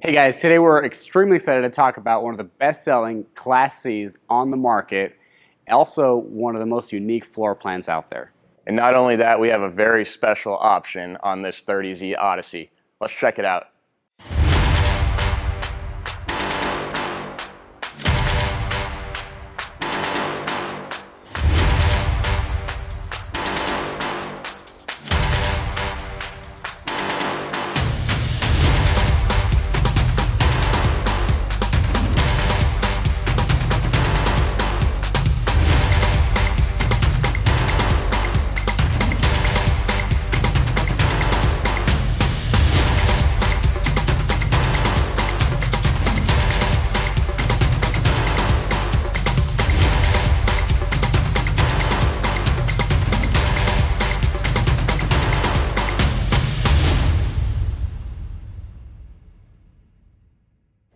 Hey guys, today we're extremely excited to talk about one of the best-selling Class Cs on the market, also one of the most unique floor plans out there. And not only that, we have a very special option on this 30Z Odyssey. Let's check it out.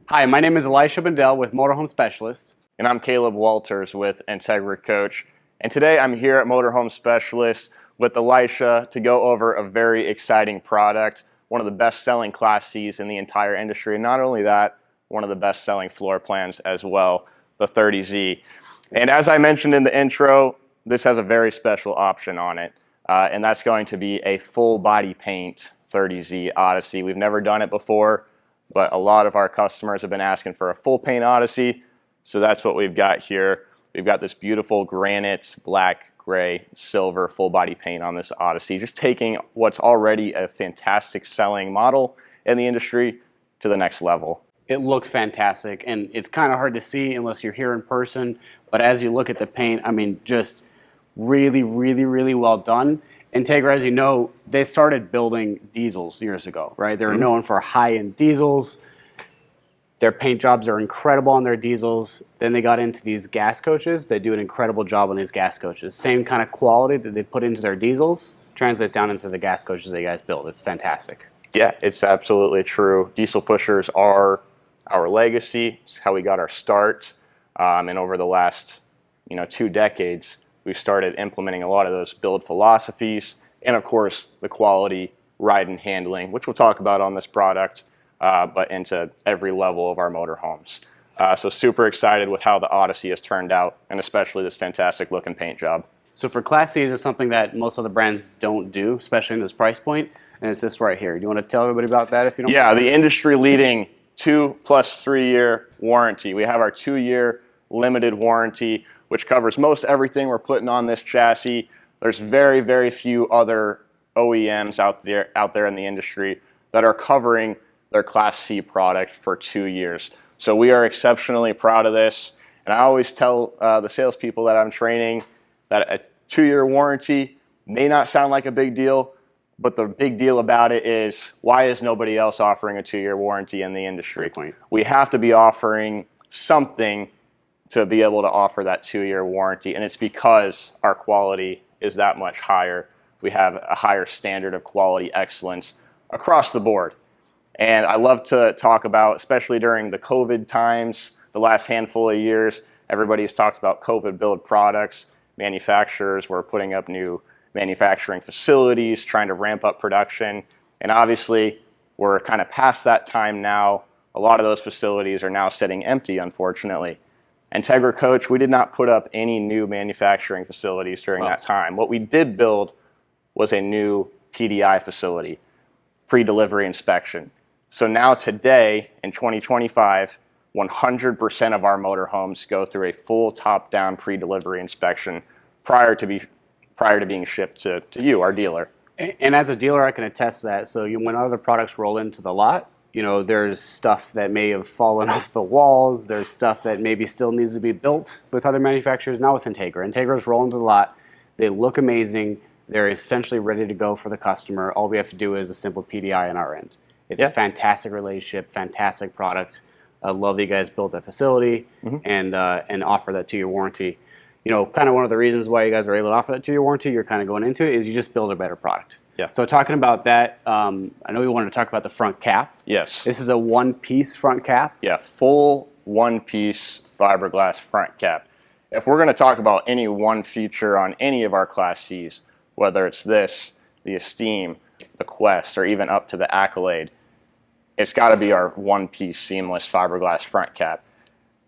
Hi, my name is Elisha Bendele with Motorhome Specialist. And I'm Caleb Walters with Entegra Coach. And today I'm here at Motorhome Specialist with Elisha to go over a very exciting product, one of the best-selling Class Cs in the entire industry. And not only that, one of the best-selling floor plans as well, the 30Z. And as I mentioned in the intro, this has a very special option on it. And that's going to be a full body paint 30Z Odyssey. We've never done it before, but a lot of our customers have been asking for a full paint Odyssey. So that's what we've got here. We've got this beautiful granite, black, gray, silver full body paint on this Odyssey, just taking what's already a fantastic selling model in the industry to the next level. It looks fantastic, and it's kind of hard to see unless you're here in person, but as you look at the paint, I mean, just really, really, really well done. Entegra, as you know, they started building diesels years ago, right? They're known for high-end diesels. Their paint jobs are incredible on their diesels. Then they got into these gas coaches. They do an incredible job on these gas coaches. Same kind of quality that they put into their diesels translates down into the gas coaches they guys build. It's fantastic. Yeah, it's absolutely true. Diesel pushers are our legacy. It's how we got our start. And over the last 2 decades, we've started implementing a lot of those build philosophies and, of course, the quality, ride and handling, which we'll talk about on this product, but into every level of our motorhomes. So super excited with how the Odyssey has turned out, and especially this fantastic looking paint job. So for Class C's, it's something that most other brands don't do, especially in this price point, and it's this right here. Do you want to tell everybody about that if you don't? Yeah, the industry-leading 2 + 3 year warranty. We have our 2-year limited warranty, which covers most everything we're putting on this chassis. There's very, very few other OEMs out there in the industry that are covering their Class C product for 2 years. So we are exceptionally proud of this. And I always tell the salespeople that I'm training that a 2-year warranty may not sound like a big deal, but the big deal about it is, why is nobody else offering a 2-year warranty in the industry? Great point. We have to be offering something to be able to offer that 2-year warranty, and it's because our quality is that much higher. We have a higher standard of quality excellence across the board. And I love to talk about, especially during the COVID times, the last handful of years, everybody's talked about COVID build products. Manufacturers were putting up new manufacturing facilities, trying to ramp up production. And obviously, we're kind of past that time now. A lot of those facilities are now sitting empty, unfortunately. Entegra Coach, we did not put up any new manufacturing facilities during that time. What we did build was a new PDI facility, pre-delivery inspection. So now today, in 2025, 100% of our motorhomes go through a full top-down pre-delivery inspection prior to being shipped to you, our dealer. And as a dealer, I can attest to that. So when other products roll into the lot, there's stuff that may have fallen off the walls. There's stuff that maybe still needs to be built with other manufacturers, not with Entegra. Entegra's roll into the lot. They look amazing. They're essentially ready to go for the customer. All we have to do is a simple PDI on our end. It's a fantastic relationship, fantastic product. I love that you guys built that facility and offer that 2-year warranty. Kind of one of the reasons why you guys are able to offer that 2-year warranty, you're kind of going into it, is you just build a better product. Yeah. So talking about that, I know we wanted to talk about the front cap. Yes. This is a one-piece front cap. Yeah, full one-piece fiberglass front cap. If we're going to talk about any one feature on any of our Class Cs, whether it's this, the Esteem, the Quest, or even up to the Accolade, it's got to be our one-piece seamless fiberglass front cap.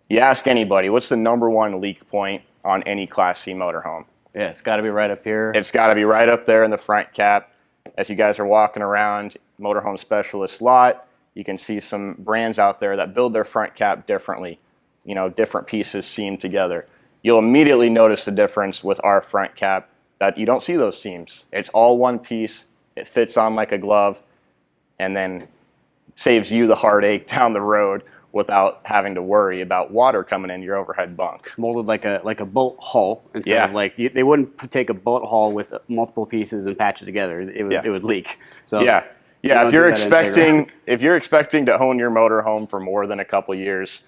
You ask anybody, what's the #1 leak point on any Class C motorhome? Yeah, it's got to be right up here. It's got to be right up there in the front cap. As you guys are walking around Motorhome Specialist lot, you can see some brands out there that build their front cap differently. You know, different pieces seamed together. You'll immediately notice the difference with our front cap, that you don't see those seams. It's all one piece. It fits on like a glove, and then saves you the heartache down the road without having to worry about water coming in your overhead bunk. It's molded like a bolt hull instead of like they wouldn't take a bolt hull with multiple pieces and patch it together. It would leak. So yeah. If you're expecting to own your motorhome for more than a couple years,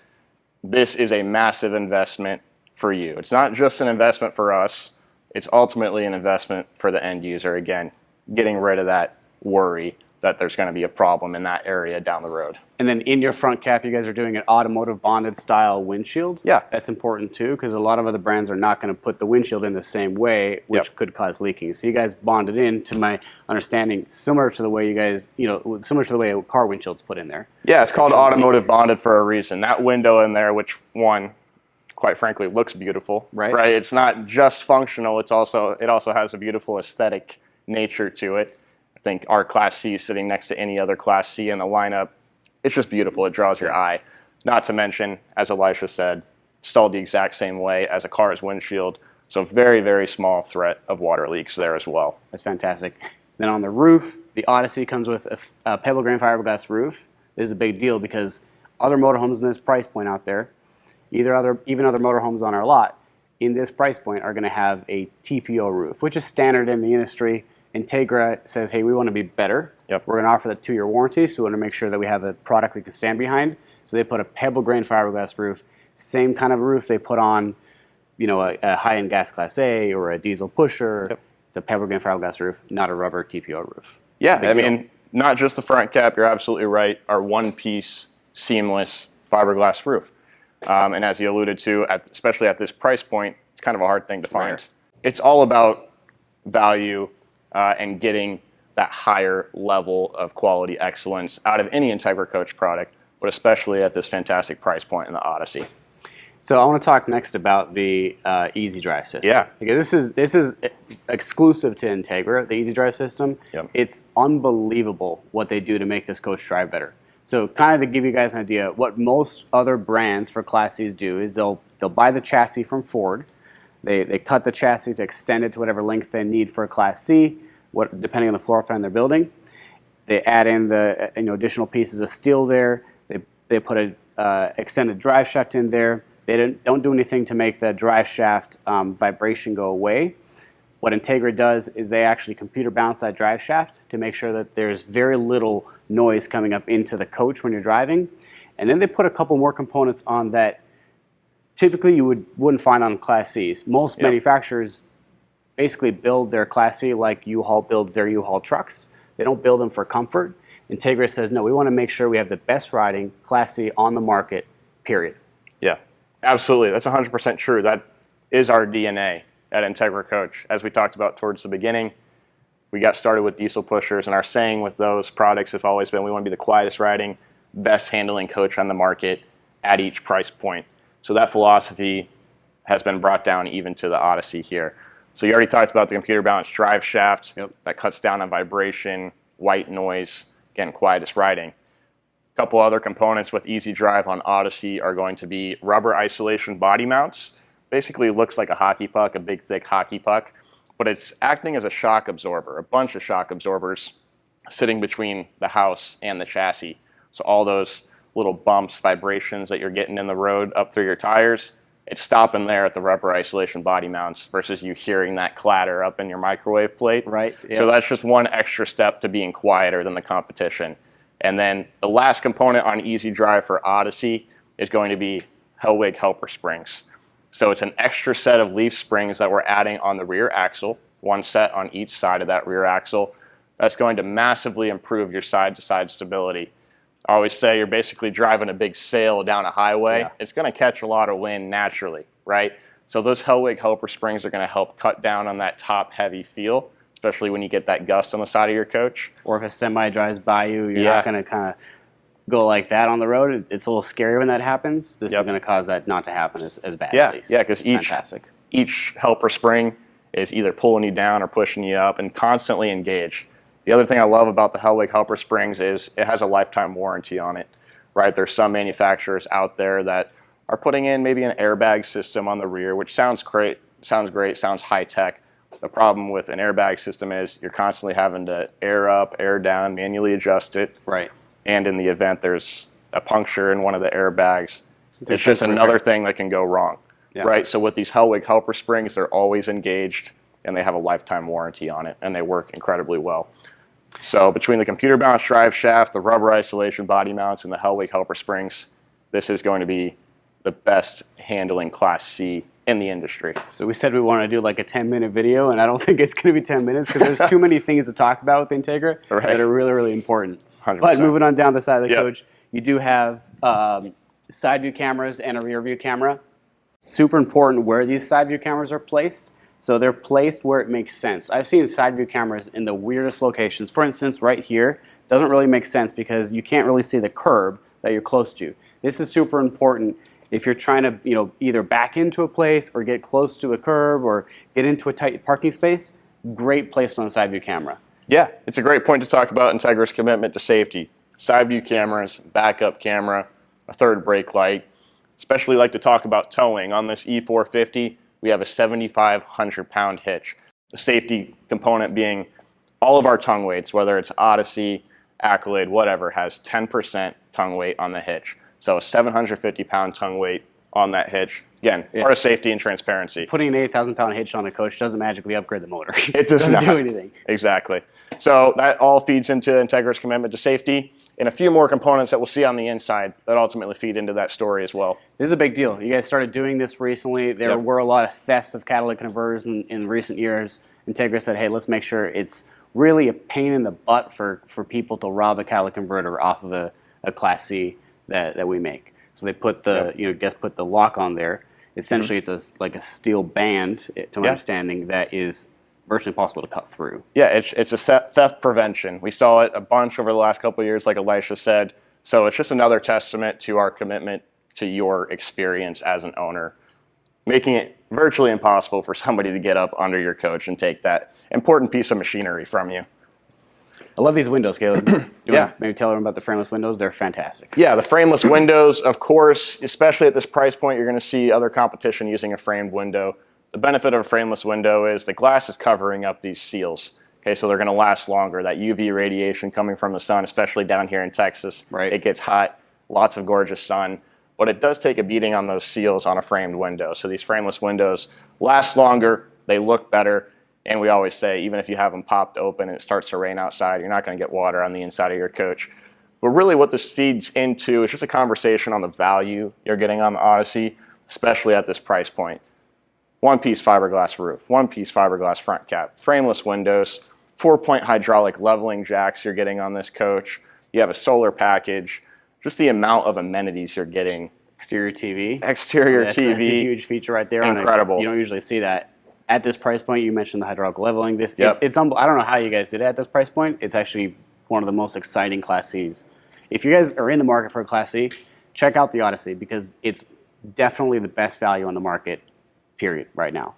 this is a massive investment for you. It's not just an investment for us. It's ultimately an investment for the end user. Again, getting rid of that worry that there's going to be a problem in that area down the road. And then in your front cap, you guys are doing an automotive bonded style windshield. Yeah. That's important too, because a lot of other brands are not going to put the windshield in the same way, which could cause leaking. So you guys bonded in, to my understanding, similar to the way you guys, similar to the way a car windshield's put in there. Yeah, it's called automotive bonded for a reason. That window in there, which quite frankly, looks beautiful. Right. It's not just functional. It also has a beautiful aesthetic nature to it. I think our Class C sitting next to any other Class C in the lineup, it's just beautiful. It draws your eye. Not to mention, as Elisha said, installed the exact same way as a car's windshield. So very, very small threat of water leaks there as well. That's fantastic. Then on the roof, the Odyssey comes with a pebble grain fiberglass roof. This is a big deal because other motorhomes in this price point out there, even other motorhomes on our lot, in this price point are going to have a TPO roof, which is standard in the industry. Entegra says, hey, we want to be better. We're going to offer the 2-year warranty, so we want to make sure that we have a product we can stand behind. So they put a pebble grain fiberglass roof, same kind of roof they put on, a high-end gas Class A or a diesel pusher. It's a pebble grain fiberglass roof, not a rubber TPO roof. Yeah, I mean, not just the front cap. You're absolutely right. Our one-piece seamless fiberglass roof. And as you alluded to, especially at this price point, it's kind of a hard thing to find. It's all about value and getting that higher level of quality excellence out of any Entegra Coach product, but especially at this fantastic price point in the Odyssey. So I want to talk next about the Easy Drive system. Yeah. Because this is exclusive to Entegra, the Easy Drive system. It's unbelievable what they do to make this coach drive better. So kind of to give you guys an idea, what most other brands for Class Cs do is they'll buy the chassis from Ford. They cut the chassis to extend it to whatever length they need for a Class C, depending on the floor plan they're building. They add in the additional pieces of steel there. They put a extended drive shaft in there. They don't do anything to make the drive shaft vibration go away. What Entegra does is they actually computer balance that drive shaft to make sure that there's very little noise coming up into the coach when you're driving. And then they put a couple more components on that typically you wouldn't find on Class Cs. Most manufacturers basically build their Class C like U-Haul builds their U-Haul trucks. They don't build them for comfort. Entegra says, no, we want to make sure we have the best riding Class C on the market, period. Yeah, absolutely. That's 100% true. That is our DNA at Entegra Coach. As we talked about towards the beginning, we got started with diesel pushers, and our saying with those products have always been we want to be the quietest riding, best handling coach on the market at each price point. So that philosophy has been brought down even to the Odyssey here. So you already talked about the computer balanced drive shaft that cuts down on vibration, white noise, again, quietest riding. A couple other components with Easy Drive on Odyssey are going to be rubber isolation body mounts. Basically looks like a hockey puck, a big thick hockey puck, but it's acting as a shock absorber, a bunch of shock absorbers sitting between the house and the chassis. So all those little bumps, vibrations that you're getting in the road up through your tires, it's stopping there at the rubber isolation body mounts versus you hearing that clatter up in your microwave plate. Right. So that's just one extra step to being quieter than the competition. And then the last component on Easy Drive for Odyssey is going to be Hellwig helper springs. So it's an extra set of leaf springs that we're adding on the rear axle, one set on each side of that rear axle. That's going to massively improve your side-to-side stability. I always say you're basically driving a big sail down a highway. Yeah. It's going to catch a lot of wind naturally, right? So those Hellwig helper springs are going to help cut down on that top-heavy feel, especially when you get that gust on the side of your coach. Or if a semi drives by you, you're not going to kind of go like that on the road, it's a little scary when that happens. This Yep. is going to cause that not to happen as bad. Yeah, at least. yeah, because Fantastic. each helper spring is either pulling you down or pushing you up and constantly engaged. The other thing I love about the Hellwig helper springs is it has a lifetime warranty on it, right? There's some manufacturers out there that are putting in maybe an airbag system on the rear, which sounds great, sounds high tech. The problem with an airbag system is you're constantly having to air up, air down, manually adjust it. Right. And in the event there's a puncture in one of the airbags, it's just another thing that can go wrong, right? So with these Hellwig helper springs, they're always engaged and they have a lifetime warranty on it and they work incredibly well. So between the computer balanced drive shaft, the rubber isolation body mounts, and the Hellwig helper springs, this is going to be the best handling Class C in the industry. So we said we want to do like a 10-minute video, and I don't think it's going to be 10 minutes because there's too many things to talk about with Entegra that are really, really important. 100%. But moving on down the side of the coach, you do have side view cameras and a rear view camera. Super important where these side view cameras are placed. So they're placed where it makes sense. I've seen side view cameras in the weirdest locations. For instance, right here doesn't really make sense because you can't really see the curb that you're close to. This is super important if you're trying to, either back into a place or get close to a curb or get into a tight parking space. Great placement on the side view camera. Yeah, it's a great point to talk about Entegra's commitment to safety. Side view cameras, backup camera, a third brake light. Especially like to talk about towing. On this E450, we have a 7,500-pound hitch. The safety component being all of our tongue weights, whether it's Odyssey, Accolade, whatever, has 10% tongue weight on the hitch. So a 750-pound tongue weight on that hitch. Again, part of safety and transparency. Putting an 8,000-pound hitch on a coach doesn't magically upgrade the motor. It doesn't do anything. Exactly. So that all feeds into Entegra's commitment to safety and a few more components that we'll see on the inside that ultimately feed into that story as well. This is a big deal. You guys started doing this recently. There were a lot of thefts of catalytic converters in recent years. Entegra said, hey, let's make sure it's really a pain in the butt for people to rob a catalytic converter off of a Class C that we make. So they put put the lock on there. Essentially, it's like a steel band, to my understanding, that is virtually impossible to cut through. Yeah, it's a theft prevention. We saw it a bunch over the last couple of years, like Elisha said. So it's just another testament to our commitment to your experience as an owner, making it virtually impossible for somebody to get up under your coach and take that important piece of machinery from you. I love these windows, Caleb. Do you want to maybe tell them about the frameless windows? They're fantastic. Yeah, the frameless windows, of course, especially at this price point, you're going to see other competition using a framed window. The benefit of a frameless window is the glass is covering up these seals. Okay, so they're going to last longer. That UV radiation coming from the sun, especially down here in Texas, it gets hot, lots of gorgeous sun, but it does take a beating on those seals on a framed window. So these frameless windows last longer, they look better, and we always say, even if you have them popped open and it starts to rain outside, you're not going to get water on the inside of your coach. But really what this feeds into is just a conversation on the value you're getting on the Odyssey, especially at this price point. One-piece fiberglass roof, one-piece fiberglass front cap, frameless windows, 4-point hydraulic leveling jacks you're getting on this coach. You have a solar package, just the amount of amenities you're getting. Exterior TV. Exterior TV. That's a huge feature right there. Incredible. You don't usually see that. At this price point, you mentioned the hydraulic leveling. It's I don't know how you guys did it at this price point. It's actually one of the most exciting Class Cs. If you guys are in the market for a Class C, check out the Odyssey because it's definitely the best value on the market, period, right now.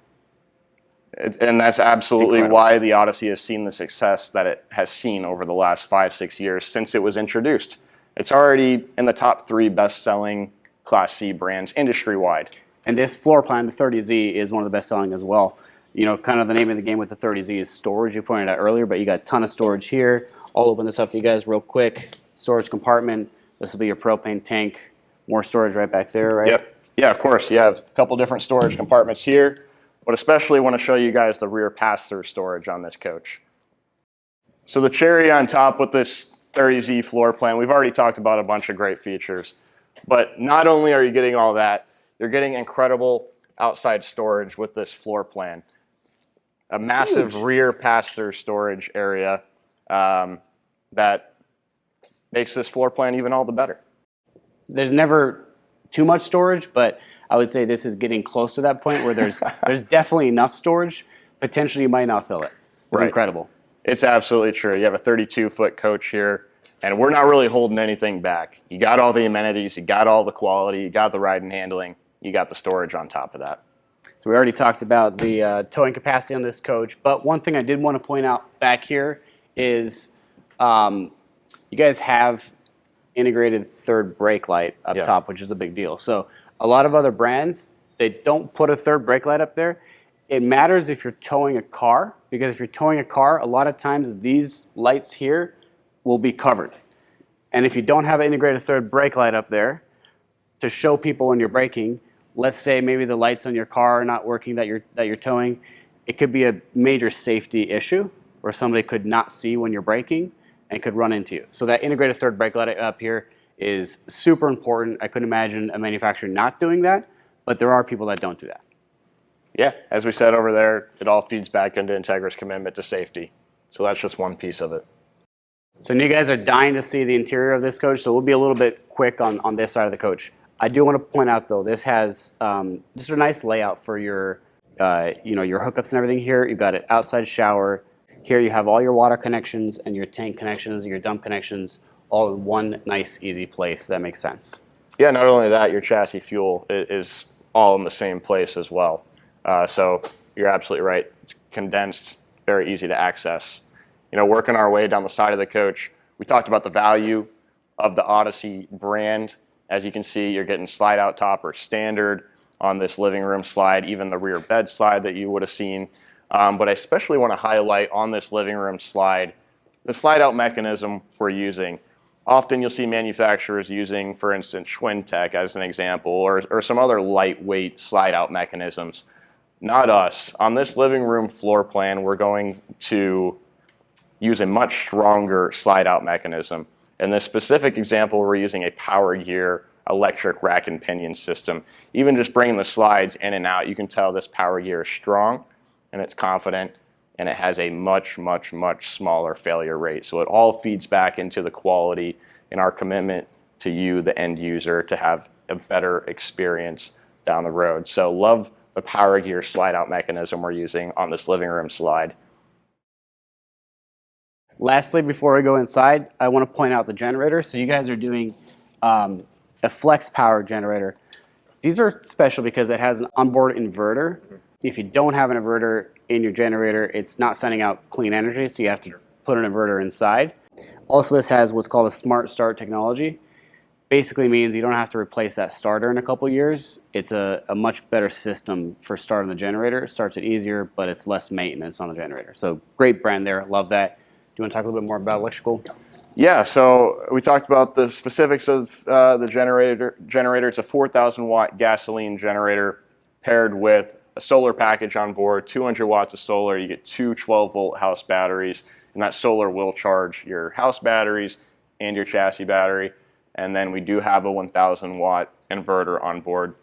And that's absolutely why the Odyssey has seen the success that it has seen over the last 5-6 years since it was introduced. It's already in the top 3 best-selling Class C brands industry-wide. And this floor plan, the 30Z, is one of the best-selling as well. You know, kind of the name of the game with the 30Z is storage. You pointed out earlier, but you got a ton of storage here. I'll open this up for you guys real quick. Storage compartment. This will be your propane tank. More storage right back there, right? Yep. Yeah, of course. You have a couple different storage compartments here, but especially want to show you guys the rear pass-through storage on this coach. So the cherry on top with this 30Z floor plan, we've already talked about a bunch of great features, but not only are you getting all that, you're getting incredible outside storage with this floor plan. A massive rear pass-through storage area that makes this floor plan even all the better. There's never too much storage, but I would say this is getting close to that point where there's definitely enough storage. Potentially you might not fill it. It's incredible. It's absolutely true. You have a 32-foot coach here. And we're not really holding anything back. You got all the amenities, you got all the quality, you got the ride and handling, you got the storage on top of that. So we already talked about the towing capacity on this coach, but one thing I did want to point out back here is you guys have integrated third brake light up top, which is a big deal. So a lot of other brands, they don't put a third brake light up there. It matters if you're towing a car, because if you're towing a car, a lot of times these lights here will be covered. And if you don't have an integrated third brake light up there to show people when you're braking, let's say maybe the lights on your car are not working that you're towing, it could be a major safety issue where somebody could not see when you're braking and could run into you. So that integrated third brake light up here is super important. I couldn't imagine a manufacturer not doing that, but there are people that don't do that. Yeah, as we said over there, it all feeds back into Entegra's commitment to safety. So that's just one piece of it. So you guys are dying to see the interior of this coach, so we'll be a little bit quick on this side of the coach. I do want to point out though, this has just a nice layout for your your hookups and everything here. You've got an outside shower. Here you have all your water connections and your tank connections and your dump connections all in one nice, easy place. That makes sense. Yeah, not only that, your chassis fuel is all in the same place as well. So you're absolutely right. It's condensed, very easy to access. Working our way down the side of the coach, we talked about the value of the Odyssey brand. As you can see, you're getting slide out topper standard on this living room slide, even the rear bed slide that you would have seen. But I especially want to highlight on this living room slide, the slide out mechanism we're using. Often you'll see manufacturers using, for instance, Schwintech as an example, or some other lightweight slide out mechanisms. Not us. On this living room floor plan, we're going to use a much stronger slide out mechanism. In this specific example, we're using a Power Gear electric rack and pinion system. Even just bringing the slides in and out, you can tell this Power Gear is strong and it's confident, and it has a much, much, much smaller failure rate. So it all feeds back into the quality and our commitment to you, the end user, to have a better experience down the road. So love the Power Gear slide out mechanism we're using on this living room slide. Lastly, before we go inside, I want to point out the generator. So you guys are doing a flex power generator. These are special because it has an onboard inverter. If you don't have an inverter in your generator, it's not sending out clean energy, so you have to put an inverter inside. Also, this has what's called a smart start technology. Basically means you don't have to replace that starter in a couple years. It's a much better system for starting the generator. It starts it easier, but it's less maintenance on the generator. So great brand there, love that. Do you want to talk a little bit more about electrical? Yeah, so we talked about the specifics of the generator. It's a 4,000 watt gasoline generator paired with a solar package on board, 200 watts of solar. You get two 12-volt house batteries, and that solar will charge your house batteries and your chassis battery. And then we do have a 1,000 watt inverter on board,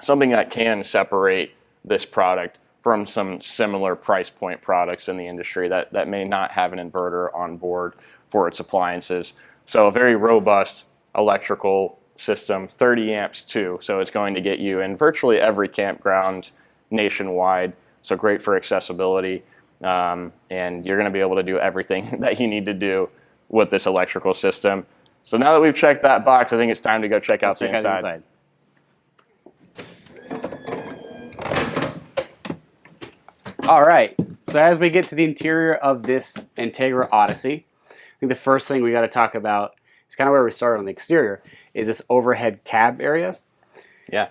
something that can separate this product from some similar price point products in the industry that may not have an inverter on board for its appliances. So a very robust electrical system, 30 amps too. So it's going to get you in virtually every campground nationwide. So great for accessibility. And you're going to be able to do everything that you need to do with this electrical system. So now that we've checked that box, I think it's time to go check out the inside. All right, so as we get to the interior of this Entegra Odyssey, I think the first thing we got to talk about is kind of where we started on the exterior, is this overhead cab area. Yeah.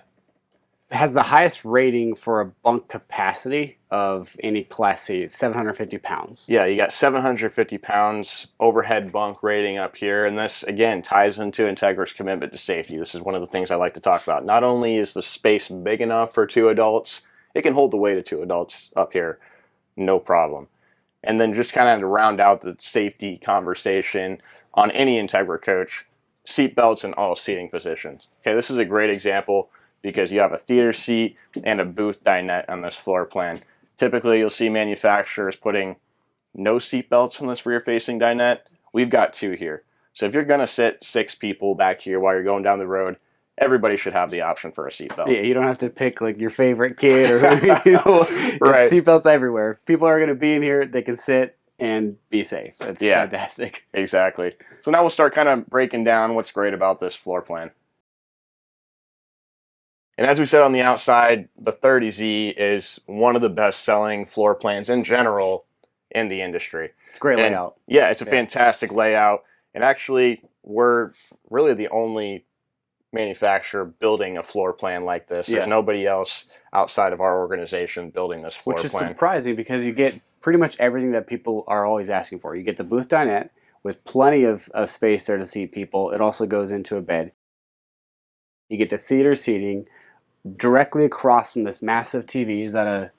It has the highest rating for a bunk capacity of any Class C. It's 750 pounds. Yeah, you got 750 pounds overhead bunk rating up here, and this, again, ties into Entegra's commitment to safety. This is one of the things I like to talk about. Not only is the space big enough for two adults, it can hold the weight of two adults up here, no problem. And then just kind of to round out the safety conversation on any Entegra coach, seat belts in all seating positions. Okay, this is a great example because you have a theater seat and a booth dinette on this floor plan. Typically, you'll see manufacturers putting no seat belts on this rear-facing dinette. We've got two here. So if you're going to sit 6 people back here while you're going down the road, everybody should have the option for a seatbelt. Yeah, you don't have to pick like your favorite kid or right. Seatbelts everywhere. If people are going to be in here, they can sit and be safe. It's Yeah. fantastic. Exactly. So now we'll start kind of breaking down what's great about this floor plan. And as we said on the outside, the 30Z is one of the best-selling floor plans in general in the industry. It's a great layout. Yeah, it's a fantastic layout. And actually, we're really the only manufacturer building a floor plan like this. There's nobody else outside of our organization building this floor plan. Which is surprising because you get pretty much everything that people are always asking for. You get the booth dinette with plenty of space there to seat people. It also goes into a bed. You get the theater seating directly across from this massive TV. Is that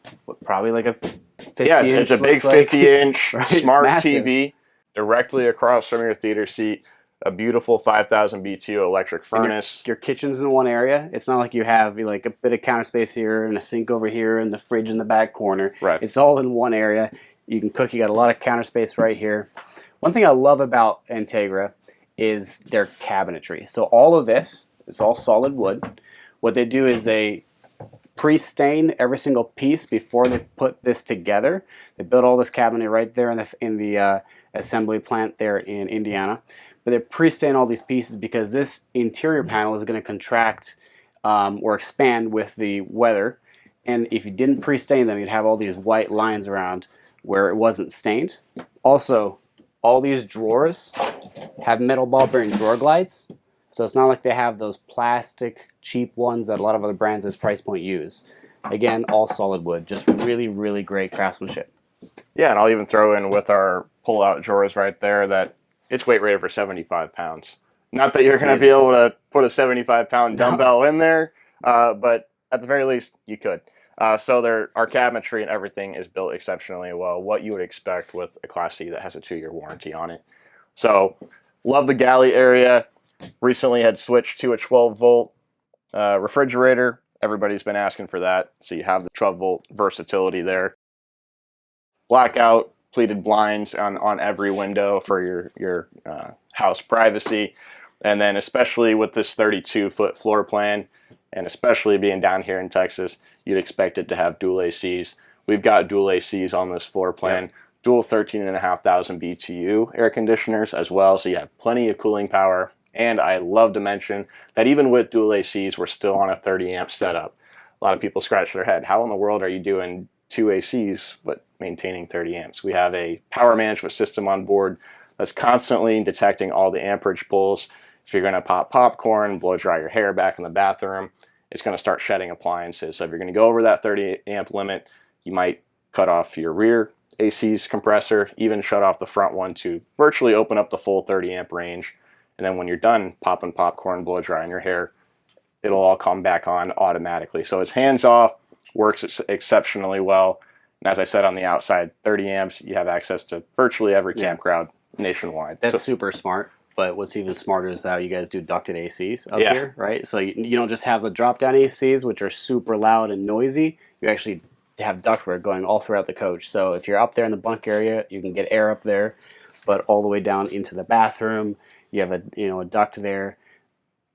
probably like a 50 Yeah, inch? it's a big 50-inch right? smart TV directly across from your theater seat. A beautiful 5,000 BTU electric furnace. Your kitchen's in one area. It's not like you have like a bit of counter space here and a sink over here and the fridge in the back corner. Right. It's all in one area. You can cook. You got a lot of counter space right here. One thing I love about Entegra is their cabinetry. So all of this, it's all solid wood. What they do is they pre-stain every single piece before they put this together. They build all this cabinet right there in the assembly plant there in Indiana. But they pre-stain all these pieces because this interior panel is going to contract or expand with the weather. And if you didn't pre-stain them, you'd have all these white lines around where it wasn't stained. Also, all these drawers have metal ball bearing drawer glides. So it's not like they have those plastic cheap ones that a lot of other brands at this price point use. Again, all solid wood. Just really, really great craftsmanship. Yeah, and I'll even throw in with our pull-out drawers right there that it's weight rated for 75 pounds. Not that you're going to be able to put a 75-pound dumbbell in there, but at the very least, you could. So our cabinetry and everything is built exceptionally well, what you would expect with a Class C that has a 2-year warranty on it. So, love the galley area. Recently had switched to a 12-volt refrigerator. Everybody's been asking for that, so you have the 12-volt versatility there. Blackout pleated blinds on every window for your house privacy. And then especially with this 32-foot floor plan, and especially being down here in Texas, you'd expect it to have dual ACs. We've got dual ACs on this floor plan, dual 13,500 BTU air conditioners as well, so you have plenty of cooling power. And I love to mention that even with dual ACs, we're still on a 30 amp setup. A lot of people scratch their head. How in the world are you doing 2 ACs but maintaining 30 amps? We have a power management system on board that's constantly detecting all the amperage pulls. If you're going to pop popcorn, blow dry your hair back in the bathroom, it's going to start shedding appliances. So if you're going to go over that 30 amp limit, you might cut off your rear AC's compressor, even shut off the front one to virtually open up the full 30 amp range. And then when you're done popping popcorn, blow drying your hair, it'll all come back on automatically. So it's hands off, works exceptionally well. And as I said on the outside, 30 amps, you have access to virtually every campground nationwide. That's super smart. But what's even smarter is how you guys do ducted ACs up here, right? So you don't just have the drop-down ACs, which are super loud and noisy. You actually have ductwork going all throughout the coach. So if you're up there in the bunk area, you can get air up there, but all the way down into the bathroom, you have a duct there.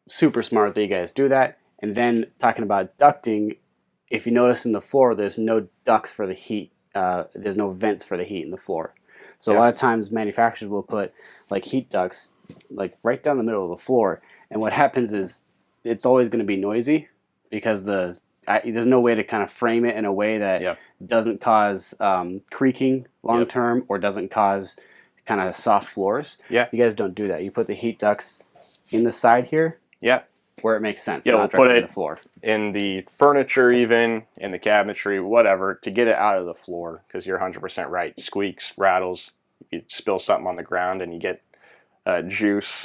Super smart that you guys do that. And then talking about ducting, if you notice in the floor, there's no ducts for the heat. There's no vents for the heat in the floor. So a lot of times manufacturers will put like heat ducts like right down the middle of the floor. And what happens is it's always going to be noisy because there's no way to kind of frame it in a way that doesn't cause creaking long term or doesn't cause kind of soft floors. You guys don't do that. You put the heat ducts in the side here. Where it makes sense. We'll put it in the furniture, even in the cabinetry, whatever, to get it out of the floor. Because you're 100% right. Squeaks, rattles. You spill something on the ground and you get juice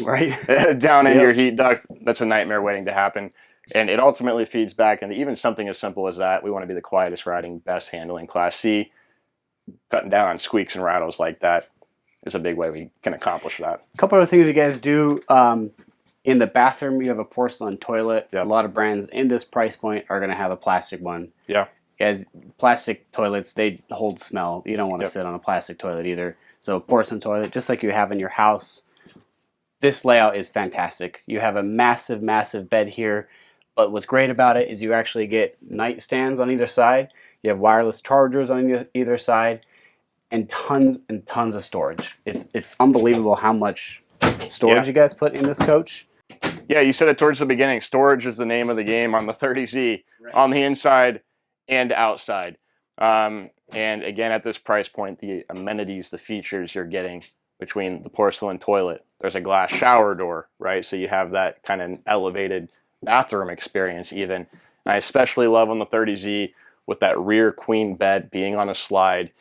down in your heat duct. That's a nightmare waiting to happen. And it ultimately feeds back into even something as simple as that. We want to be the quietest riding, best handling Class C. Cutting down on squeaks and rattles like that is a big way we can accomplish that. A couple other things you guys do. In the bathroom, you have a porcelain toilet. A lot of brands in this price point are going to have a plastic one. Guys, plastic toilets, they hold smell. You don't want to sit on a plastic toilet either. So porcelain toilet, just like you have in your house. This layout is fantastic. You have a massive, massive bed here. But what's great about it is you actually get nightstands on either side. You have wireless chargers on either side. and tons of storage. It's unbelievable how much storage you guys put in this coach. Yeah, you said it towards the beginning. Storage is the name of the game on the 30Z, on the inside and outside. And again, at this price point, the amenities, the features you're getting between the porcelain toilet, there's a glass shower door, right? So you have that kind of elevated bathroom experience even. And I especially love on the 30Z with that rear queen bed being on a slide.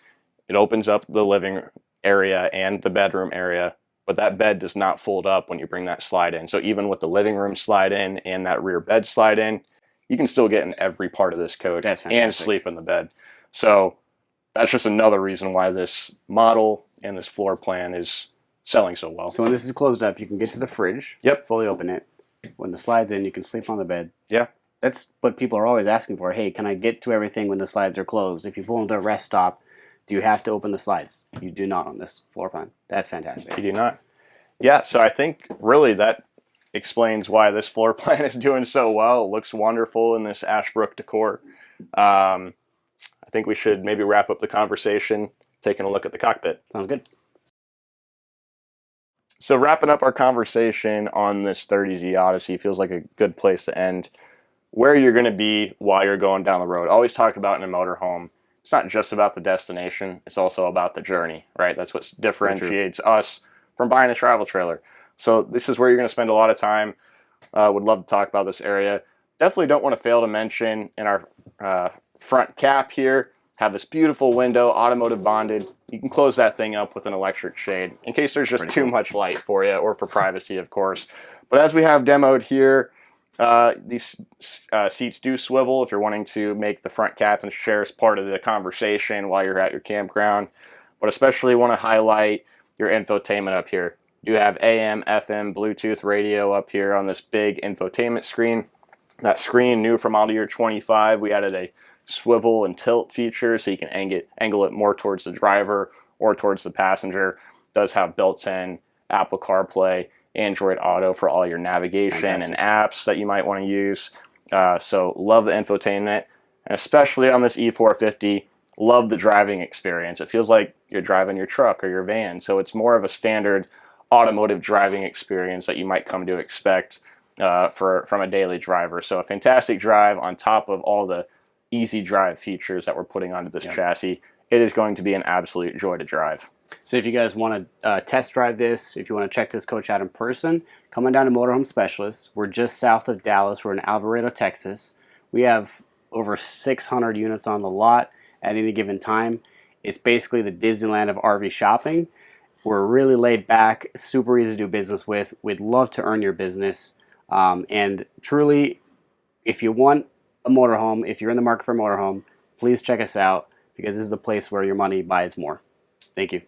It opens up the living area and the bedroom area, but that bed does not fold up when you bring that slide in. So even with the living room slide in and that rear bed slide in, you can still get in every part of this coach and sleep in the bed. So that's just another reason why this model and this floor plan is selling so well. So when this is closed up, you can get to the fridge, fully open it. When the slide's in, you can sleep on the bed. Yeah. That's what people are always asking for. Hey, can I get to everything when the slides are closed? If you pull into a rest stop, do you have to open the slides? You do not on this floor plan. That's fantastic. You do not. Yeah, so I think really that explains why this floor plan is doing so well. It looks wonderful in this Ashbrook decor. I think we should maybe wrap up the conversation taking a look at the cockpit. Sounds good. So wrapping up our conversation on this 30Z Odyssey feels like a good place to end. Where you're going to be while you're going down the road. Always talk about in a motorhome, it's not just about the destination, it's also about the journey, right? That's what differentiates us from buying a travel trailer. So this is where you're going to spend a lot of time. Would love to talk about this area. Definitely don't want to fail to mention in our front cap here, have this beautiful window, automotive bonded. You can close that thing up with an electric shade in case there's just too much light for you, or for privacy, of course. But as we have demoed here, these seats do swivel if you're wanting to make the front captain's chairs part of the conversation while you're at your campground. But especially want to highlight your infotainment up here. You have AM, FM, Bluetooth radio up here on this big infotainment screen. That screen, new from model year 25, we added a swivel and tilt feature so you can angle it more towards the driver or towards the passenger. It does have built-in Apple CarPlay, Android Auto for all your navigation and apps that you might want to use. So love the infotainment, and especially on this E450, love the driving experience. It feels like you're driving your truck or your van, so it's more of a standard automotive driving experience that you might come to expect from a daily driver. So a fantastic drive on top of all the easy drive features that we're putting onto this chassis. It is going to be an absolute joy to drive. So if you guys want to test drive this, if you want to check this coach out in person, come on down to Motorhome Specialist. We're just south of Dallas. We're in Alvarado, Texas. We have over 600 units on the lot at any given time. It's basically the Disneyland of RV shopping. We're really laid back, super easy to do business with. We'd love to earn your business. And truly, if you want a motorhome, if you're in the market for a motorhome, please check us out, because this is the place where your money buys more. Thank you.